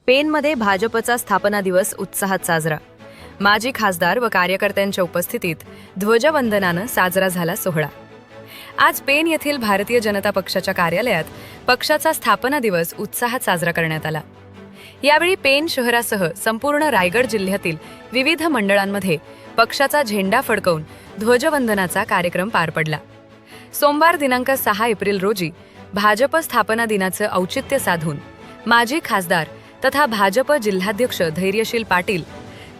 पेनमध्ये भाजपचा स्थापना दिवस उत्साहात साजरा। माजी खासदार व कार्यकर्त्यांच्या उपस्थितीत ध्वजवंदनानं साजरा झाला सोहळा। आज पेन येथील भारतीय जनता पक्षाच्या कार्यालयात पक्षाचा स्थापना दिवस उत्साहात साजरा करण्यात आला। यावेळी पेन शहरासह संपूर्ण रायगड जिल्ह्यातील विविध मंडळांमध्ये पक्षाचा झेंडा फडकवून ध्वजवंदनाचा कार्यक्रम पार पडला। सोमवार दिनांक 6 एप्रिल रोजी भाजप स्थापना दिनाचं औचित्य साधून माजी खासदार तथा भाजप जिल्हाध्यक्ष धैर्यशील पाटील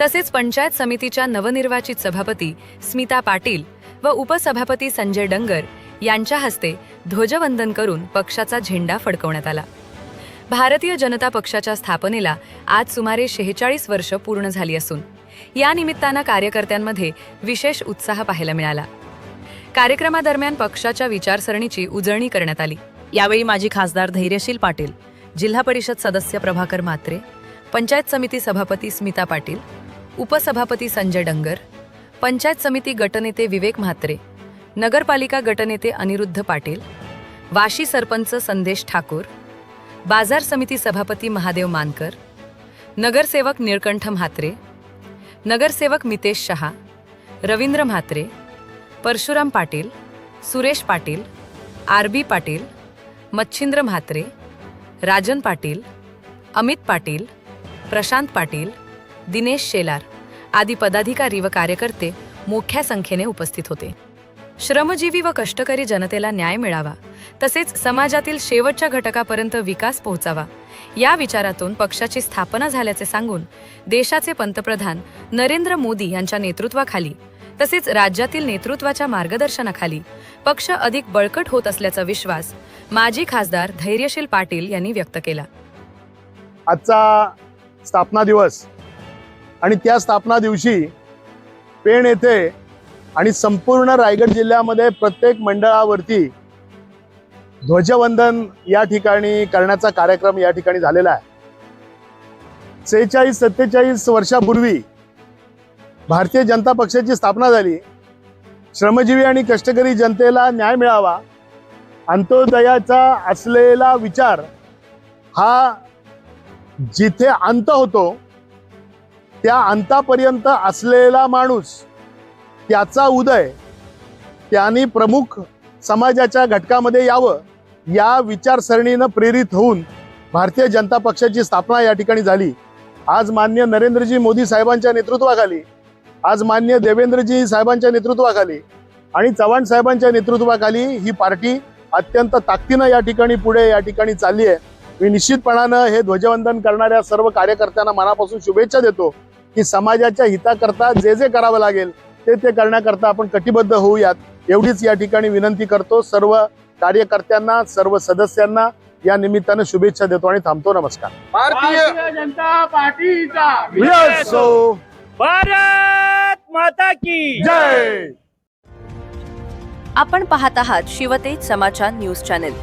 तसेच पंचायत समितीच्या नवनिर्वाचित सभापती स्मिता पाटील व उपसभापती संजय डंगर यांच्या हस्ते ध्वजवंदन करून पक्षाचा झेंडा फडकवण्यात आला। भारतीय जनता पक्षाच्या स्थापनेला आज सुमारे 46 वर्ष पूर्ण झाली असून या निमित्तानं कार्यकर्त्यांमध्ये विशेष उत्साह पाहायला मिळाला। कार्यक्रमादरम्यान पक्षाच्या विचारसरणीची उजळणी करण्यात आली। यावेळी माजी खासदार धैर्यशील पाटील, जिल्हा परिषद सदस्य प्रभाकर म्हात्रे, पंचायत समिती सभापती स्मिता पाटील, उपसभापती संजय डंगर, पंचायत समिती गटनेते विवेक म्हात्रे, नगरपालिका गटनेते अनिरुद्ध पाटील, वाशी सरपंच संदेश ठाकूर, बाजार समिती सभापती महादेव मानकर, नगरसेवक निळकंठ म्हात्रे, नगरसेवक मितेश शहा, रवींद्र म्हात्रे, परशुराम पाटील, सुरेश पाटील, आरबी पाटील, मच्छिंद्र म्हात्रे, राजन पाटील, अमित पाटील, प्रशांत पाटील, दिनेश शेलार आदी पदाधिकारी व कार्यकर्ते मोठ्या संख्येने उपस्थित होते। श्रमजीवी व कष्टकरी जनतेला न्याय मिळावा तसेच समाजातील शेवटच्या घटकापर्यंत विकास पोहोचावा या विचारातून पक्षाची स्थापना झाल्याचे सांगून देशाचे पंतप्रधान नरेंद्र मोदी यांच्या नेतृत्वाखाली तसेच राज्यातील नेतृत्वाच्या मार्गदर्शनाखाली पक्ष अधिक बळकट होत असल्याचा विश्वास माजी खासदार धैर्यशील पाटील यांनी व्यक्त केला। आजचा स्थापना दिवस आणि त्या स्थापना दिवशी पेण येथे आणि संपूर्ण रायगड जिल्ह्यामध्ये प्रत्येक मंडळावरती ध्वजवंदन या ठिकाणी करण्याचा कार्यक्रम या ठिकाणी झालेला आहे। 46-47 वर्षापूर्वी भारतीय जनता पक्षाची स्थापना झाली। श्रमजीवी आणि कष्टकरी जनतेला न्याय मिळावा, अंत्योदयाचा असलेला विचार हा जिथे अंत होतो त्या अंतापर्यंत असलेला माणूस, त्याचा उदय त्यांनी प्रमुख समाजाच्या घटकामध्ये यावं या विचारसरणीनं प्रेरित होऊन भारतीय जनता पक्षाची स्थापना या ठिकाणी झाली। आज माननीय नरेंद्रजी मोदी साहेबांच्या नेतृत्वाखाली, आज माननीय देवेंद्रजी साहेबांच्या नेतृत्वाखाली आणि चव्हाण साहेबांच्या नेतृत्वाखाली ही पार्टी अत्यंत ताकदीनं या ठिकाणी पुढे या ठिकाणी चालली आहे। मी निश्चितपणानं हे ध्वजवंदन करणाऱ्या सर्व कार्यकर्त्यांना मनापासून शुभेच्छा देतो की समाजाच्या हिताकरता जे जे करावं लागेल ते करण्याकरता आपण कटिबद्ध होऊयात एवढीच या ठिकाणी विनंती करतो। सर्व कार्यकर्त्यांना, सर्व सदस्यांना या निमित्तानं शुभेच्छा देतो आणि थांबतो। नमस्कार। भारतीय जनता पार्टीचा भारत माता की जय। आपण पाहत आहात शिवतेज समाचार न्यूज चॅनेल।